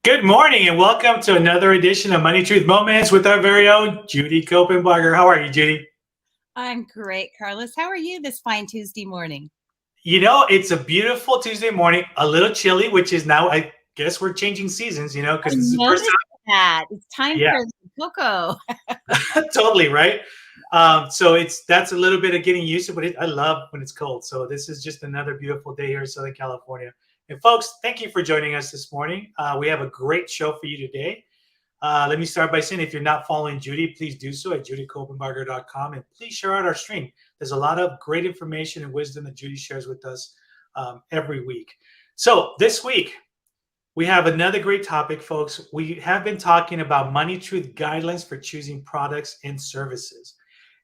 Good morning and welcome to another edition of Money Truth Moments with our very own Judy Copenbarger. How are you, Judy? I'm great, Carlos. How are you this fine Tuesday morning? It's a beautiful Tuesday morning, a little chilly, which is now, I guess we're changing seasons, I because this is the first noticed that. It's time time. for the cocoa. Yeah, totally, right? So that's a little bit of getting used to, but I love when it's cold. So this is just another beautiful day here in Southern California. And folks, thank you for joining us this morning. We have a great show for you today. Let me start by saying if you're not following Judy, please do so at judycopenbarger.com and please share out our stream. There's a lot of great information and wisdom that Judy shares with us every week. So this week, we have another great topic, folks. We have been talking about money truth guidelines for choosing products and services.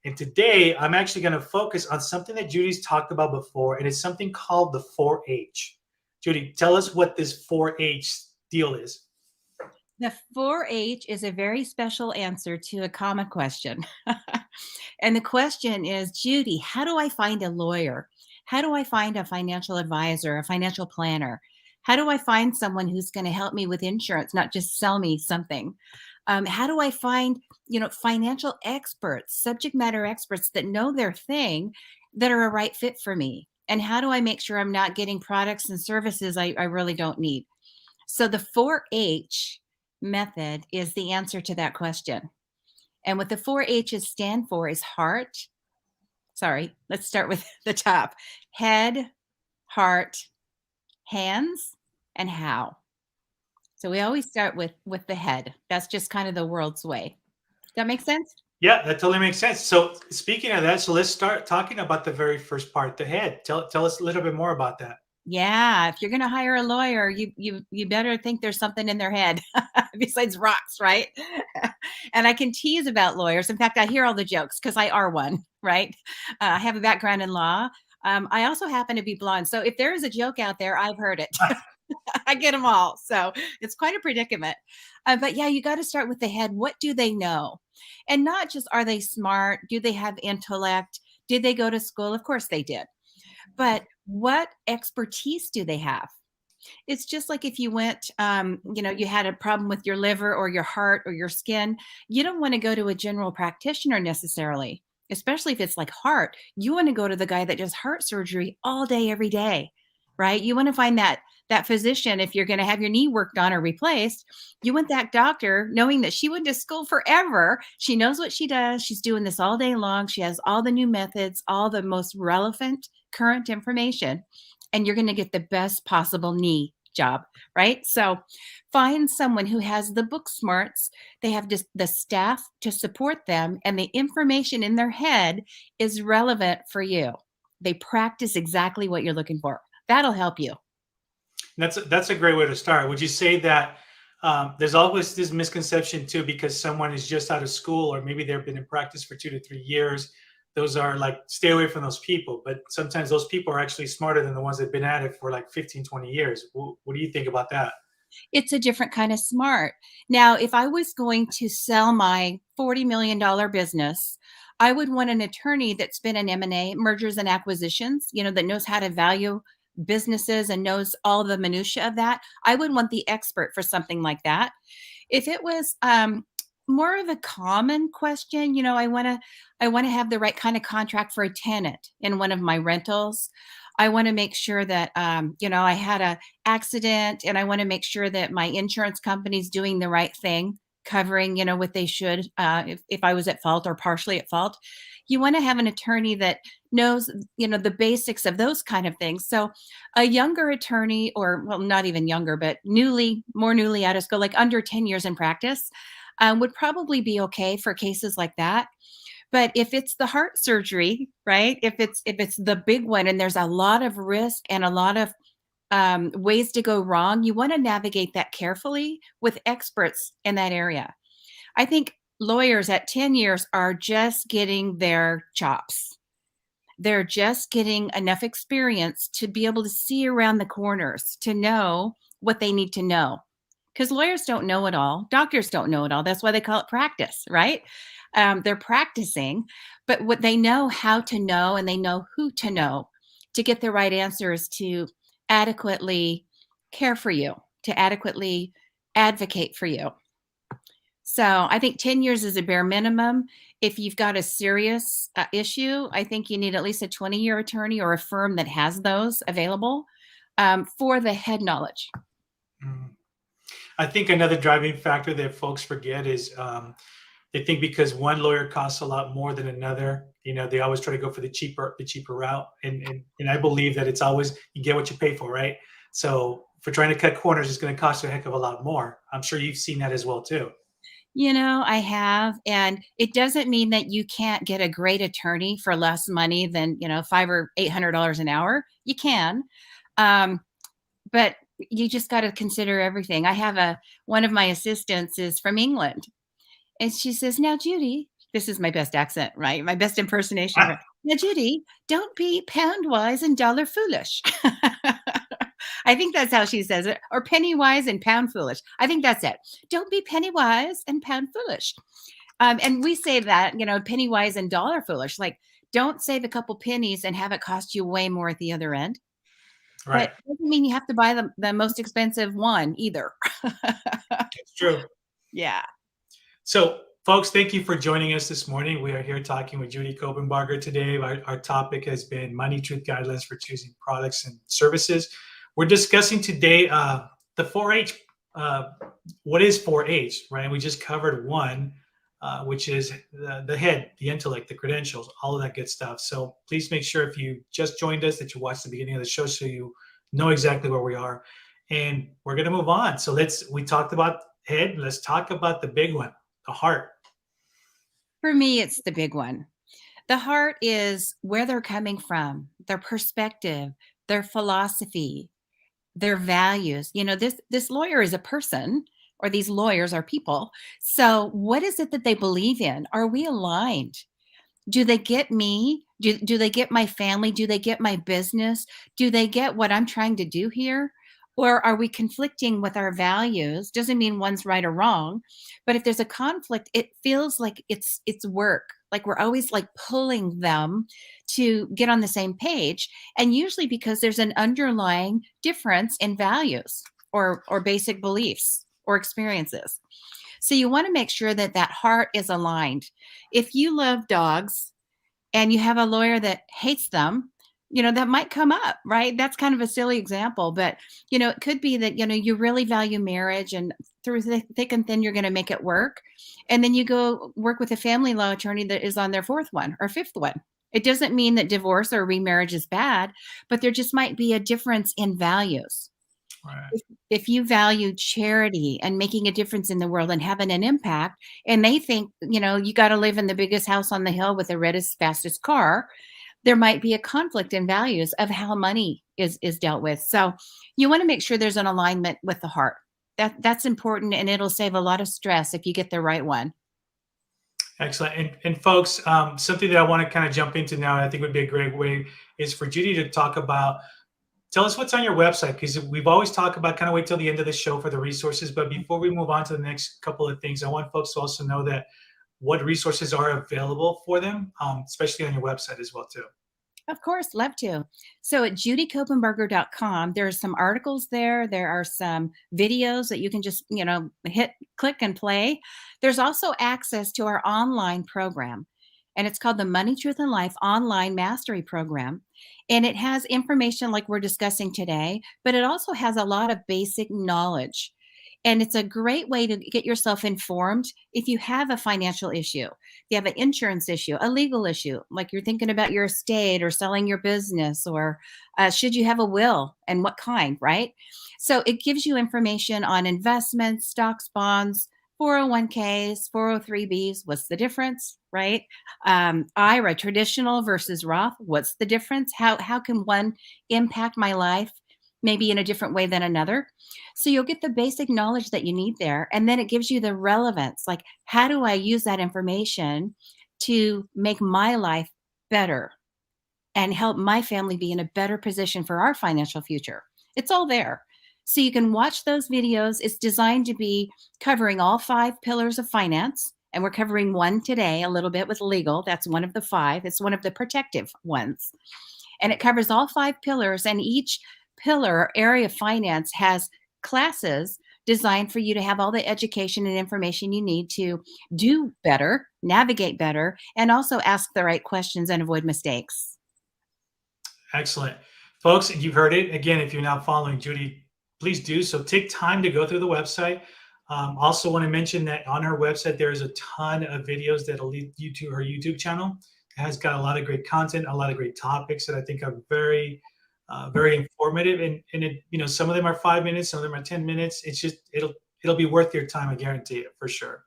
And today, I'm actually going to focus on something that Judy's talked about before, and it's something called the 4-H. Judy, tell us what this 4-H deal is. The 4-H is a very special answer to a common question. And the question is, Judy, how do I find a lawyer? How do I find a financial advisor, a financial planner? How do I find someone who's going to help me with insurance, not just sell me something? How do I find, financial experts, subject matter experts that know their thing that are a right fit for me? And how do I make sure I'm not getting products and services I really don't need? So the 4-H method is the answer to that question. And what the 4-H's stand for is heart. Sorry, let's start with the top. Head, heart, hands, and how. So we always start with the head. That's just kind of the world's way. Does that make sense? Yeah, that totally makes sense. So speaking of that, so let's start talking about the very first part, the head. Tell us a little bit more about that. Yeah, if you're going to hire a lawyer, you better think there's something in their head besides rocks, right? And I can tease about lawyers. In fact, I hear all the jokes because I are one, right? I have a background in law. I also happen to be blonde. So if there is a joke out there, I've heard it. I get them all. So it's quite a predicament. But yeah, you got to start with the head. What do they know? And not just are they smart? Do they have intellect? Did they go to school? Of course they did. But what expertise do they have? It's just like if you went, you had a problem with your liver or your heart or your skin, you don't want to go to a general practitioner necessarily, especially if it's like heart. You want to go to the guy that does heart surgery all day, every day, right? You want to find that physician if you're going to have your knee worked on or replaced. You want that doctor knowing that she went to school forever. She knows what she does. She's doing this all day long. She has all the new methods, all the most relevant current information, and you're going to get the best possible knee job, right? So find someone who has the book smarts. They have just the staff to support them, and the information in their head is relevant for you. They practice exactly what you're looking for. That'll help you. That's a great way to start. Would you say that there's always this misconception too, because someone is just out of school or maybe they've been in practice for 2 to 3 years? Those are like, stay away from those people. But sometimes those people are actually smarter than the ones that have been at it for like 15, 20 years. What do you think about that? It's a different kind of smart. Now, if I was going to sell my $40 million business, I would want an attorney that's been in M&A, mergers and acquisitions, that knows how to value businesses and knows all the minutia of that. I would want the expert for something like that. If it was more of a common question, I want to have the right kind of contract for a tenant in one of my rentals. I want to make sure that I had a accident, and I want to make sure that my insurance company's doing the right thing, covering what they should if I was at fault or partially at fault. You want to have an attorney that knows the basics of those kind of things. So a younger attorney, or well, not even younger, but more newly out of school, like under 10 years in practice, would probably be okay for cases like that. But if it's the heart surgery, right? If it's the big one and there's a lot of risk and a lot of ways to go wrong, you want to navigate that carefully with experts in that area. I think lawyers at 10 years are just getting their chops. They're just getting enough experience to be able to see around the corners, to know what they need to know. Because lawyers don't know it all. Doctors don't know it all. That's why they call it practice, right? They're practicing, but what they know how to know, and they know who to know to get the right answers to adequately care for you, to adequately advocate for you. So I think 10 years is a bare minimum. If you've got a serious issue, I think you need at least a 20-year attorney or a firm that has those available for the head knowledge. Mm. I think another driving factor that folks forget is they think because one lawyer costs a lot more than another, they always try to go for the cheaper route. And I believe that it's always you get what you pay for, right? So for trying to cut corners, it's going to cost you a heck of a lot more. I'm sure you've seen that as well too. I have, and it doesn't mean that you can't get a great attorney for less money than, $500 or $800 an hour. You can, but you just got to consider everything. I have one of my assistants is from England, and she says, "Now, Judy," this is my best accent, right? My best impersonation. Right? "Now, Judy, don't be pound wise and dollar foolish." I think that's how she says it, or penny wise and pound foolish. I think that's it. Don't be penny wise and pound foolish. And we say that, penny wise and dollar foolish. Like, don't save a couple pennies and have it cost you way more at the other end. Right. But it doesn't mean you have to buy the most expensive one either. It's true. Yeah. So, folks, thank you for joining us this morning. We are here talking with Judy Copenbarger today. Our topic has been Money Truth Guidelines for Choosing Products and Services. We're discussing today the 4-H. What is 4-H, right? We just covered one, which is the head, the intellect, the credentials, all of that good stuff. So please make sure if you just joined us that you watch the beginning of the show so you know exactly where we are. And we're going to move on. So we talked about head. Let's talk about the big one, the heart. For me, it's the big one. The heart is where they're coming from, their perspective, their philosophy, their values. This lawyer is a person, or these lawyers are people. So what is it that they believe in? Are we aligned? Do they get me? Do they get my family? Do they get my business? Do they get what I'm trying to do here? Or are we conflicting with our values? Doesn't mean one's right or wrong, but if there's a conflict, it feels like it's work. Like we're always like pulling them to get on the same page, and usually because there's an underlying difference in values or basic beliefs or experiences. So you want to make sure that that heart is aligned. If you love dogs and you have a lawyer that hates them, that might come up, right? That's kind of a silly example, but it could be that, you really value marriage and through thick and thin, you're going to make it work. And then you go work with a family law attorney that is on their fourth one or fifth one. It doesn't mean that divorce or remarriage is bad, but there just might be a difference in values. Right. If you value charity and making a difference in the world and having an impact, and they think, you got to live in the biggest house on the hill with the reddest, fastest car, there might be a conflict in values of how money is dealt with. So you want to make sure there's an alignment with the heart. That's important, and it'll save a lot of stress if you get the right one. Excellent. And folks, something that I want to kind of jump into now, and I think would be a great way, is for Judy to talk about. Tell us what's on your website, because we've always talked about kind of wait till the end of the show for the resources. But before we move on to the next couple of things, I want folks to also know that what resources are available for them, especially on your website as well, too. Of course, love to. So at judycopenbarger.com, there are some articles there. There are some videos that you can just, click and play. There's also access to our online program, and it's called the Money, Truth, and Life Online Mastery Program. And it has information like we're discussing today, but it also has a lot of basic knowledge. And it's a great way to get yourself informed if you have a financial issue, if you have an insurance issue, a legal issue, like you're thinking about your estate or selling your business, or should you have a will and what kind, right? So it gives you information on investments, stocks, bonds, 401ks, 403bs. What's the difference, right? IRA, traditional versus Roth. What's the difference? How can one impact my life maybe in a different way than another? So you'll get the basic knowledge that you need there. And then it gives you the relevance. Like, how do I use that information to make my life better and help my family be in a better position for our financial future? It's all there. So you can watch those videos. It's designed to be covering all 5 pillars of finance. And we're covering one today, a little bit with legal. That's one of the 5. It's one of the protective ones. And it covers all 5 pillars. And each pillar area of finance has classes designed for you to have all the education and information you need to do better, navigate better, and also ask the right questions and avoid mistakes. Excellent. Folks, you've heard it. Again, if you're not following Judy, please do so. Take time to go through the website. Also want to mention that on her website, there's a ton of videos that'll lead you to her YouTube channel. It has got a lot of great content, a lot of great topics that I think are very informative. And it, you know, some of them are 5 minutes, some of them are 10 minutes. It's just, it'll be worth your time. I guarantee it for sure.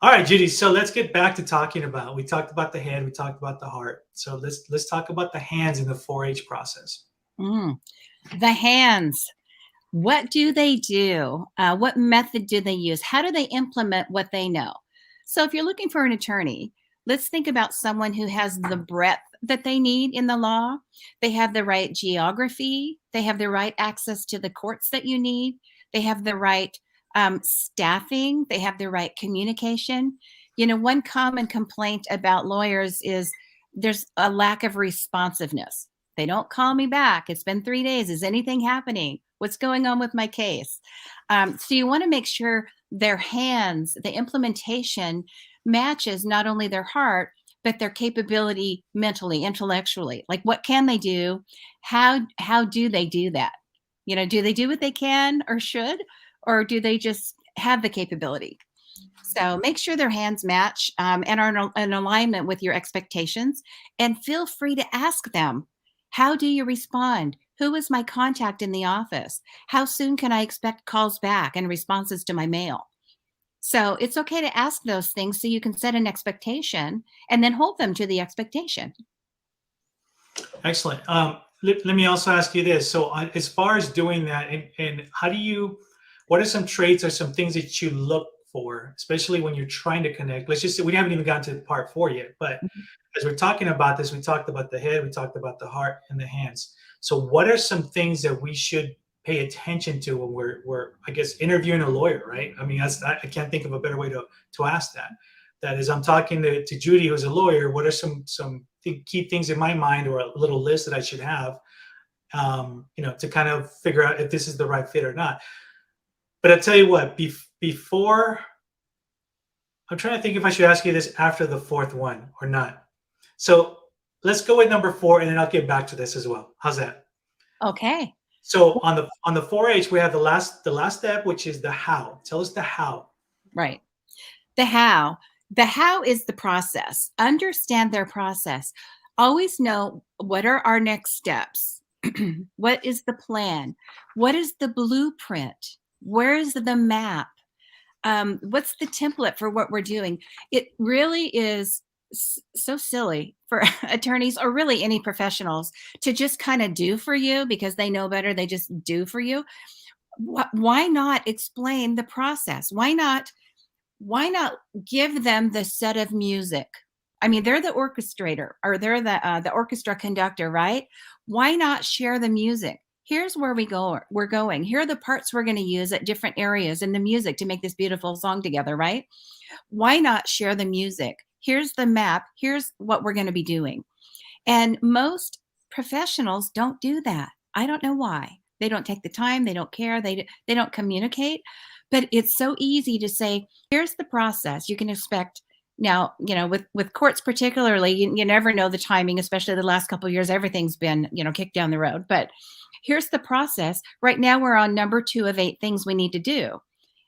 All right, Judy. So let's get back to talking about. We talked about the head. We talked about the heart. So let's talk about the hands in the 4-H process. The hands. What do they do? What method do they use? How do they implement what they know? So if you're looking for an attorney, let's think about someone who has the breadth that they need in the law. They have the right geography. They have the right access to the courts that you need. They have the right staffing. They have the right communication. You know, one common complaint about lawyers is there's a lack of responsiveness. They don't call me back. It's been 3 days. Is anything happening? What's going on with my case? So you want to make sure their hands, the implementation matches not only their heart, but their capability mentally, intellectually. Like, what can they do? How do they do that? You know, do they do what they can or should, or do they just have the capability? So make sure their hands match and are in alignment with your expectations. And feel free to ask them, how do you respond? Who is my contact in the office? How soon can I expect calls back and responses to my mail? So it's okay to ask those things so you can set an expectation and then hold them to the expectation. Excellent. Let me also ask you this. So, as far as doing that, and how do you, what are some traits or some things that you look for, especially when you're trying to connect? Let's just say we haven't even gotten to part 4 yet, but as we're talking about this, we talked about the head, we talked about the heart and the hands. So, what are some things that we should pay attention to when we're I guess, interviewing a lawyer, right? I mean, I can't think of a better way to ask that. That is, I'm talking to Judy, who's a lawyer. What are some key things in my mind, or a little list that I should have, you know, to kind of figure out if this is the right fit or not? But I'll tell you what, before, I'm trying to think if I should ask you this after the 4th one or not. So let's go with number 4, and then I'll get back to this as well. How's that? Okay. So on the 4-H, we have the last step, which is the how. Tell us the how. Right. The how. The how is the process. Understand their process. Always know, what are our next steps? What is the plan? What is the blueprint? Where is the map? What's the template for what we're doing? It really is so silly for attorneys, or really any professionals, to just kind of do for you because they know better. They just do for you. Why not explain the process? Why not give them the set of music? I mean, they're the orchestrator, or they're the orchestra conductor, right? Why not share the music? Here's where we're going. Here are the parts we're going to use at different areas in the music to make this beautiful song together, right? Why not share the music? Here's the map. Here's what we're going to be doing. And most professionals don't do that. I don't know why. They don't take the time. They don't care. They don't communicate. But it's so easy to say, here's the process you can expect. Now, you know, with courts particularly, you never know the timing, especially the last couple of years. Everything's been, you know, kicked down the road. But here's the process. Right now, we're on number 2 of 8 things we need to do.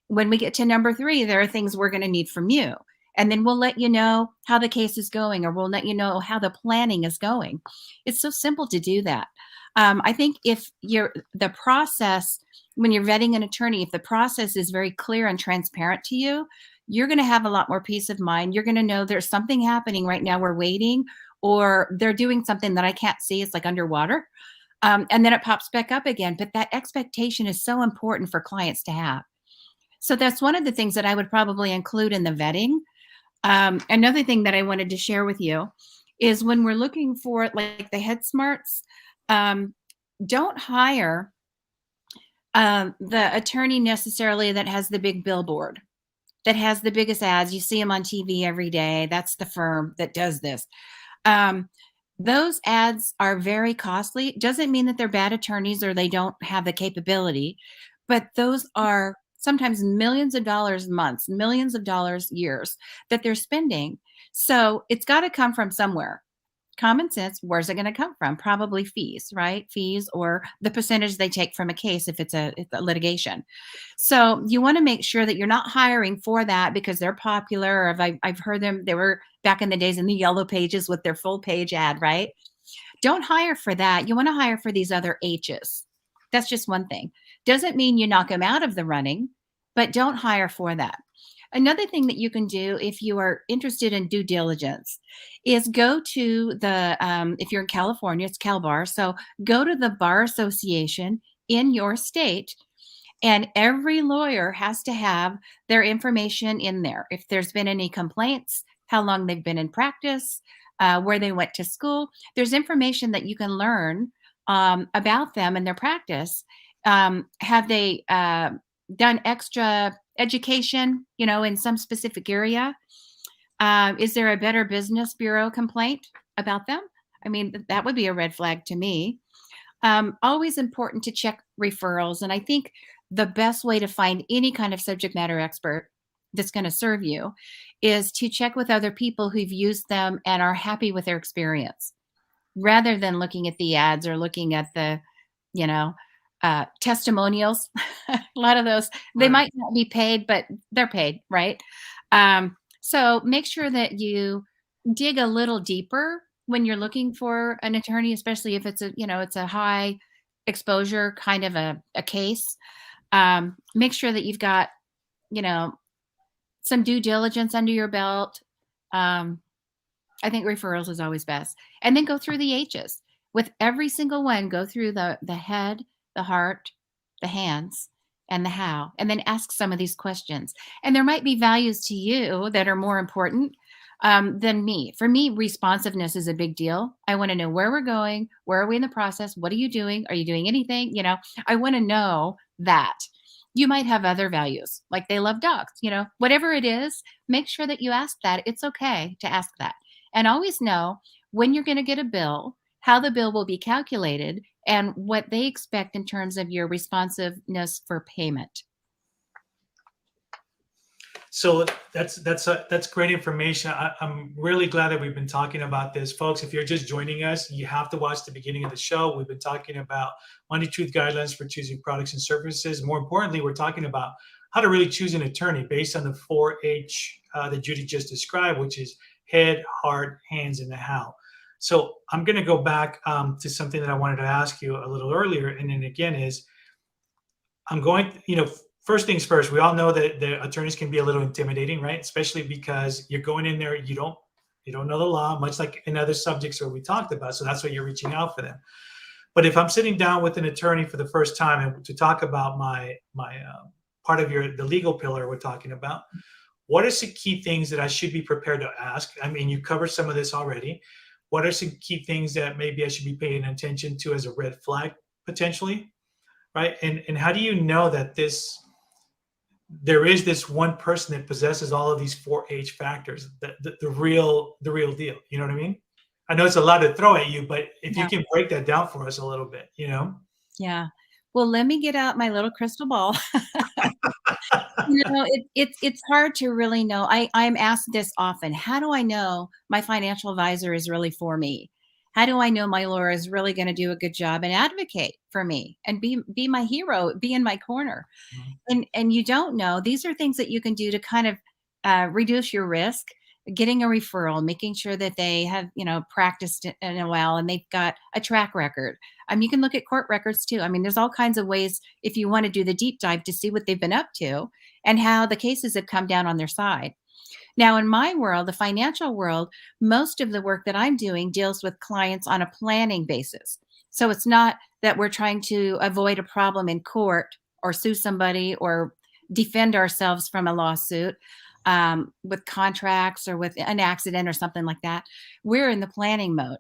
When we get to number 3, there are things we're going to need from you. And then we'll let you know how the case is going, or we'll let you know how the planning is going. It's so simple to do that. I think if the process, when you're vetting an attorney, if the process is very clear and transparent to you, you're going to have a lot more peace of mind. You're going to know there's something happening right now. We're waiting, or they're doing something that I can't see. It's like underwater. And then it pops back up again. But that expectation is so important for clients to have. So that's one of the things that I would probably include in the vetting. Another thing that I wanted to share with you is, when we're looking for like the head smarts, don't hire the attorney necessarily that has the big billboard, that has the biggest ads. You see them on TV every day. That's the firm that does this. Those ads are very costly. Doesn't mean that they're bad attorneys or they don't have the capability, but those are sometimes millions of dollars months, millions of dollars years that they're spending. So it's got to come from somewhere. Common sense, where's it going to come from? Probably fees, right? Fees or the percentage they take from a case if it's a litigation. So you want to make sure that you're not hiring for that because they're popular. Or I've heard them, they were back in the days in the yellow pages with their full page ad, right? Don't hire for that. You want to hire for these other H's. That's just one thing. Doesn't mean you knock them out of the running, but don't hire for that. Another thing that you can do if you are interested in due diligence is go to the, if you're in California, it's CalBar. So go to the bar association in your state, and every lawyer has to have their information in there. If there's been any complaints, how long they've been in practice, where they went to school, there's information that you can learn about them and their practice. Have they done extra education, in some specific area? Is there a Better Business Bureau complaint about them? I mean, that would be a red flag to me. Always important to check referrals. And I think the best way to find any kind of subject matter expert that's going to serve you is to check with other people who've used them and are happy with their experience rather than looking at the ads or looking at the, you know, testimonials. A lot of those, they Right. might not be paid, but they're paid, right? So make sure that you dig a little deeper when you're looking for an attorney, especially if it's a high exposure kind of a case. Make sure that you've got, you know, some due diligence under your belt. I think referrals is always best. And then go through the H's. With every single one, go through the head, the heart, the hands, and the how, and then ask some of these questions. And there might be values to you that are more important than me. For me, responsiveness is a big deal. I want to know where we're going, where are we in the process, what are you doing? Are you doing anything? I want to know that. You might have other values, like they love dogs, whatever it is, make sure that you ask that. It's okay to ask that. And always know when you're going to get a bill, how the bill will be calculated, and what they expect in terms of your responsiveness for payment. So that's great information. I'm really glad that we've been talking about this, folks. If you're just joining us, you have to watch the beginning of the show. We've been talking about Money Truth guidelines for choosing products and services. More importantly, we're talking about how to really choose an attorney based on the 4H that Judy just described, which is head, heart, hands, and the how. So I'm going to go back to something that I wanted to ask you a little earlier, and then again is I'm going, first things first, we all know that the attorneys can be a little intimidating, right? Especially because you're going in there, you don't know the law, much like in other subjects that we talked about. So that's why you're reaching out for them. But if I'm sitting down with an attorney for the first time and to talk about my part of the legal pillar we're talking about, what are some key things that I should be prepared to ask? I mean, you covered some of this already. What are some key things that maybe I should be paying attention to as a red flag potentially, right? And how do you know that there is this one person that possesses all of these 4H factors, the real deal. You know what I mean? I know it's a lot to throw at you, but if you can break that down for us a little bit, Yeah. Well, let me get out my little crystal ball. It's hard to really know. I'm asked this often. How do I know my financial advisor is really for me? How do I know my lawyer is really going to do a good job and advocate for me and be my hero, be in my corner? And you don't know. These are things that you can do to kind of reduce your risk. Getting a referral, making sure that they have, practiced in a while and they've got a track record. You can look at court records too. I mean, there's all kinds of ways if you want to do the deep dive to see what they've been up to and how the cases have come down on their side. Now, in my world, the financial world, most of the work that I'm doing deals with clients on a planning basis. So it's not that we're trying to avoid a problem in court or sue somebody or defend ourselves from a lawsuit with contracts or with an accident or something like that. We're in the planning mode.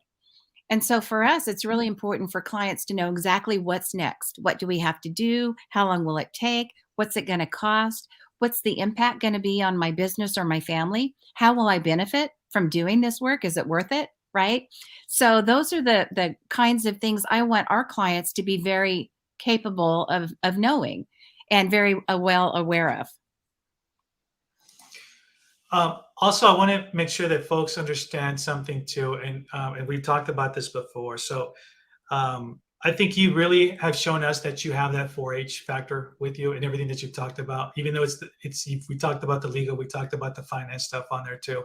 And so for us, it's really important for clients to know exactly what's next. What do we have to do? How long will it take? What's it going to cost? What's the impact going to be on my business or my family? How will I benefit from doing this work? Is it worth it? Right? So those are the kinds of things I want our clients to be very capable of knowing. and very well aware of. Also, I want to make sure that folks understand something too, and we've talked about this before. So, I think you really have shown us that you have that 4-H factor with you and everything that you've talked about. Even though we talked about the legal, we talked about the finance stuff on there too.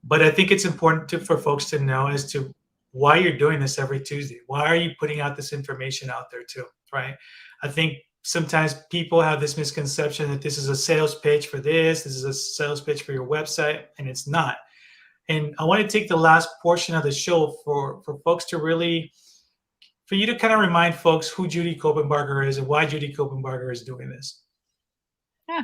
But I think it's important for folks to know as to why you're doing this every Tuesday. Why are you putting out this information out there too, right? I think sometimes people have this misconception that this is a sales pitch for this is a sales pitch for your website, and it's not. And I want to take the last portion of the show for folks to really, for you to kind of remind folks who Judy Copenbarger is and why Judy Copenbarger is doing this. Yeah,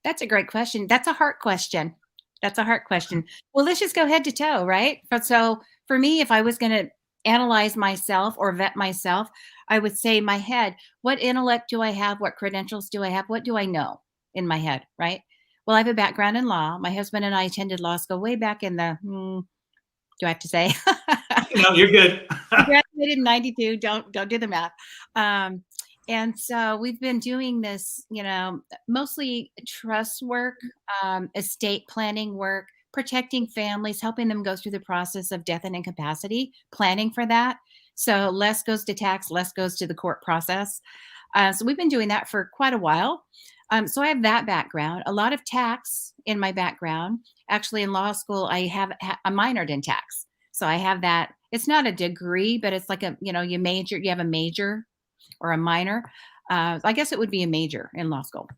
that's a great question. That's a heart question. That's a heart question. Well, let's just go head to toe, right? So for me, if I was going to analyze myself or vet myself, I would say my head, what intellect do I have? What credentials do I have? What do I know in my head, right? Well, I have a background in law. My husband and I attended law school way back in the, do I have to say? No, you're good. We graduated in 92. Don't do the math. And so we've been doing this, mostly trust work, estate planning work, protecting families, helping them go through the process of death and incapacity, planning for that. So less goes to tax, less goes to the court process. So we've been doing that for quite a while. So I have that background, a lot of tax in my background. Actually, in law school, I minored in tax. So I have that. It's not a degree, but it's like you have a major or a minor. I guess it would be a major in law school.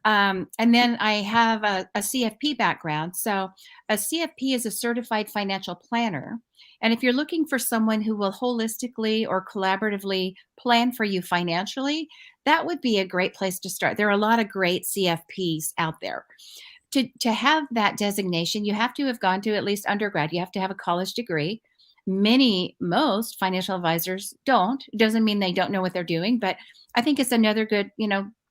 And then I have a CFP background. So a CFP is a certified financial planner. And if you're looking for someone who will holistically or collaboratively plan for you financially, that would be a great place to start. There are a lot of great CFPs out there. To have that designation, you have to have gone to at least undergrad. You have to have a college degree. Most financial advisors don't. It doesn't mean they don't know what they're doing, but I think it's another good,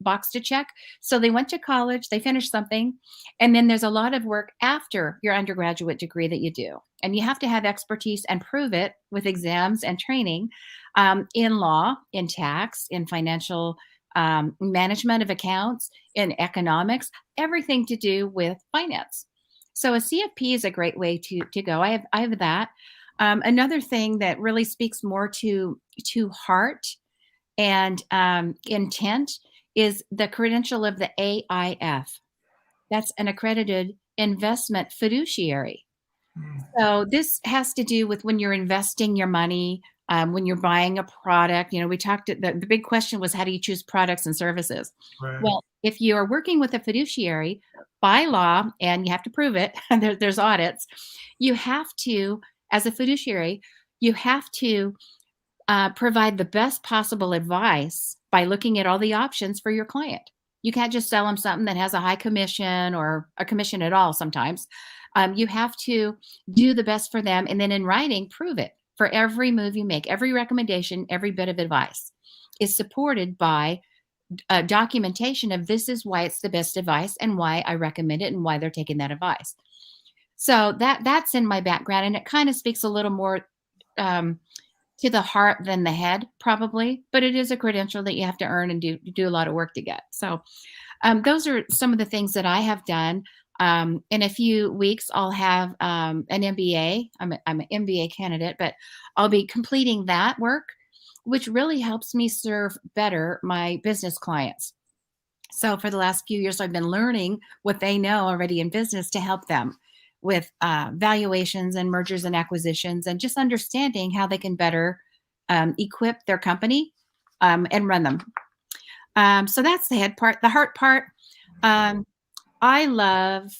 box to check. So they went to college, they finished something, and then there's a lot of work after your undergraduate degree that you do. And you have to have expertise and prove it with exams and training in law, in tax, in financial management of accounts, in economics, everything to do with finance. So a CFP is a great way to go. I have that. Another thing that really speaks more to heart and intent is the credential of the AIF. That's an accredited investment fiduciary. So this has to do with when you're investing your money, when you're buying a product. We talked, the big question was, how do you choose products and services? Right. Well, if you are working with a fiduciary by law, and you have to prove it, there's audits, you have to, as a fiduciary, you have to provide the best possible advice by looking at all the options for your client. You can't just sell them something that has a high commission or a commission at all sometimes. You have to do the best for them, and then in writing, prove it. For every move you make, every recommendation, every bit of advice is supported by documentation of this is why it's the best advice and why I recommend it and why they're taking that advice. So that's in my background, and it kind of speaks a little more to the heart than the head, probably, but it is a credential that you have to earn and do a lot of work to get. So those are some of the things that I have done. In a few weeks, I'll have an MBA. I'm an MBA candidate, but I'll be completing that work, which really helps me serve better my business clients. So for the last few years, I've been learning what they know already in business to help them with valuations and mergers and acquisitions, and just understanding how they can better equip their company and run them. So that's the head part. The heart part, I love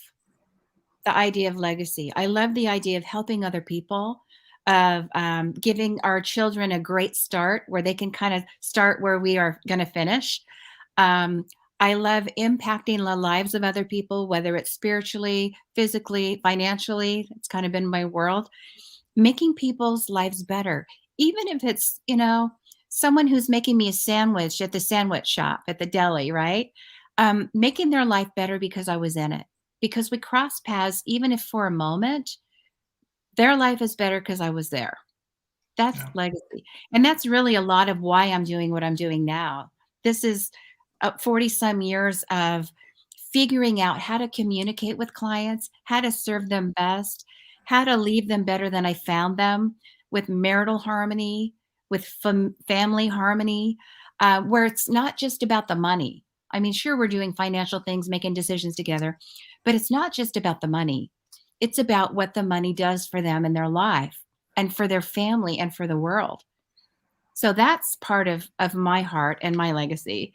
the idea of legacy. I love the idea of helping other people, of giving our children a great start where they can kind of start where we are going to finish. I love impacting the lives of other people, whether it's spiritually, physically, financially. It's kind of been my world. Making people's lives better, even if it's, someone who's making me a sandwich at the sandwich shop at the deli, right? Making their life better because I was in it, because we cross paths, even if for a moment, their life is better because I was there. That's legacy. And that's really a lot of why I'm doing what I'm doing now. This is 40 some years of figuring out how to communicate with clients, how to serve them best, how to leave them better than I found them, with marital harmony, with family harmony, where it's not just about the money. I mean, sure, we're doing financial things, making decisions together, but it's not just about the money. It's about what the money does for them in their life and for their family and for the world. So that's part of my heart and my legacy.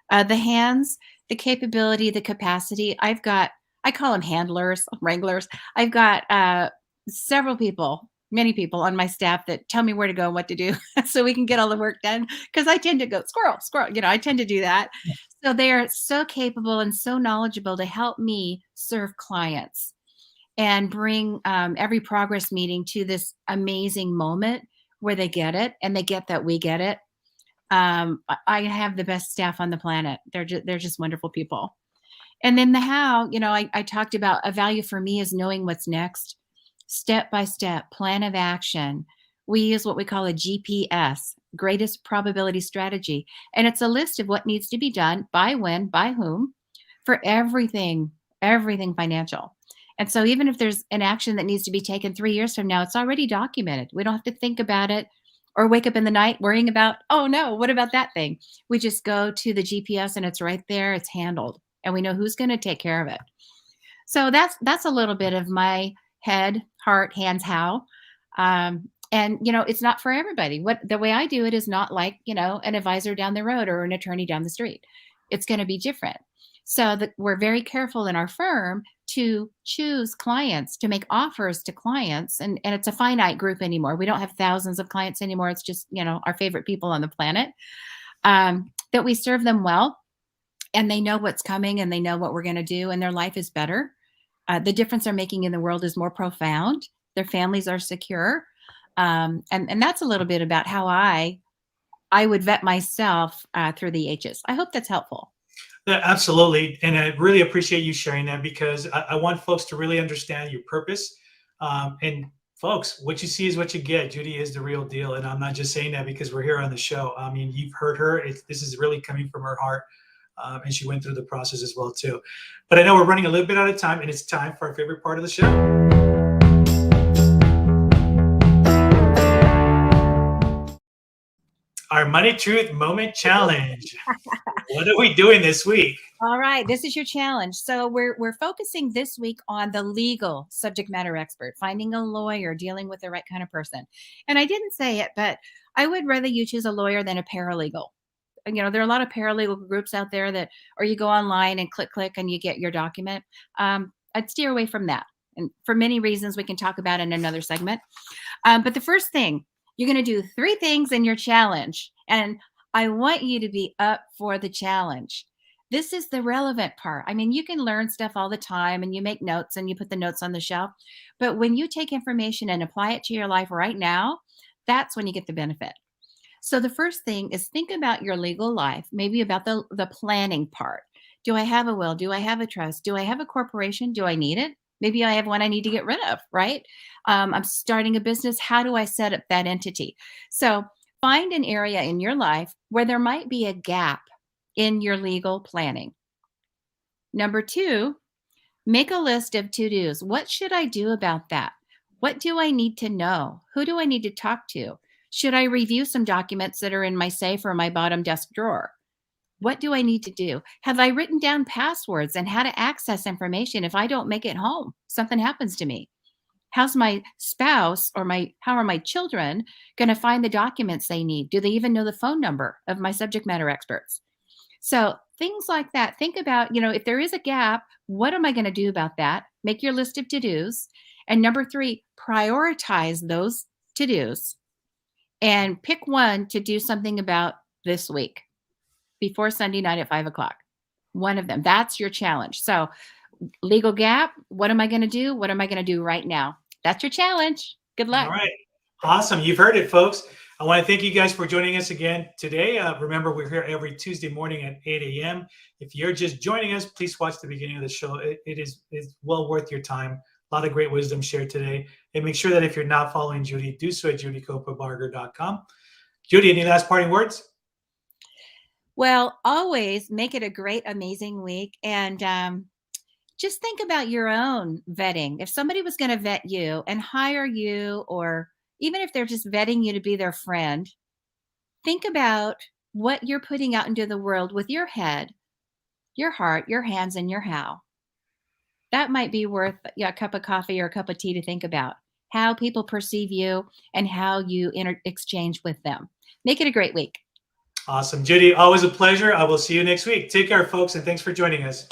The hands, the capability, the capacity. I call them handlers, wranglers. I've got several people, many people on my staff that tell me where to go and what to do so we can get all the work done. Because I tend to go squirrel, squirrel. I tend to do that. So they are so capable and so knowledgeable to help me serve clients and bring every progress meeting to this amazing moment where they get it and they get that we get it. I have the best staff on the planet. They're just wonderful people. And then the how, I talked about a value for me is knowing what's next, step by step, plan of action. We use what we call a GPS, greatest probability strategy. And it's a list of what needs to be done by when, by whom, for everything financial. And so even if there's an action that needs to be taken 3 years from now, it's already documented. We don't have to think about it or wake up in the night worrying about, oh no, what about that thing? We just go to the GPS and it's right there, it's handled, and we know who's going to take care of it. So that's a little bit of my head, heart, hands, how. And it's not for everybody. The way I do it is not like, an advisor down the road or an attorney down the street. It's going to be different. So we're very careful in our firm to choose clients, to make offers to clients. And it's a finite group anymore. We don't have thousands of clients anymore. It's just, our favorite people on the planet, that we serve them well, and they know what's coming and they know what we're going to do, and their life is better. The difference they're making in the world is more profound. Their families are secure. And that's a little bit about how I would vet myself through the H's. I hope that's helpful. Yeah, absolutely. And I really appreciate you sharing that, because I want folks to really understand your purpose. And folks, what you see is what you get. Judy is the real deal. And I'm not just saying that because we're here on the show. I mean, you've heard her. This is really coming from her heart. And she went through the process as well, too. But I know we're running a little bit out of time, and it's time for our favorite part of the show. Our Money Truth Moment Challenge. What are we doing this week? All right, this is your challenge. So we're focusing this week on the legal subject matter expert, finding a lawyer, dealing with the right kind of person. And I didn't say it, but I would rather you choose a lawyer than a paralegal. There are a lot of paralegal groups out there or you go online and click and you get your document. I'd steer away from that. And for many reasons we can talk about in another segment. But the first thing, you're going to do 3 things in your challenge. And I want you to be up for the challenge. This is the relevant part. I mean, you can learn stuff all the time and you make notes and you put the notes on the shelf. But when you take information and apply it to your life right now, that's when you get the benefit. So the first thing is think about your legal life, maybe about the planning part. Do I have a will? Do I have a trust? Do I have a corporation? Do I need it? Maybe I have one I need to get rid of, right? I'm starting a business. How do I set up that entity? So find an area in your life where there might be a gap in your legal planning. Number 2, make a list of to-dos. What should I do about that? What do I need to know? Who do I need to talk to? Should I review some documents that are in my safe or my bottom desk drawer? What do I need to do? Have I written down passwords and how to access information if I don't make it home? Something happens to me. How's my spouse or how are my children going to find the documents they need? Do they even know the phone number of my subject matter experts? So things like that. Think about, if there is a gap, what am I going to do about that? Make your list of to-dos. And number 3, prioritize those to-dos and pick one to do something about this week before Sunday night at 5:00. One of them. That's your challenge. So legal gap. What am I going to do? What am I going to do right now? That's your challenge. Good luck. All right. Awesome. You've heard it, folks. I want to thank you guys for joining us again today. Remember, we're here every Tuesday morning at 8 a.m. If you're just joining us, please watch the beginning of the show. It's well worth your time. A lot of great wisdom shared today. And make sure that if you're not following Judy, do so at judycopenbarger.com. Judy, any last parting words? Well, always make it a great, amazing week. And just think about your own vetting. If somebody was going to vet you and hire you, or even if they're just vetting you to be their friend, think about what you're putting out into the world with your head, your heart, your hands, and your how. That might be worth a cup of coffee or a cup of tea to think about how people perceive you and how you exchange with them. Make it a great week. Awesome. Judy, always a pleasure. I will see you next week. Take care, folks, and thanks for joining us.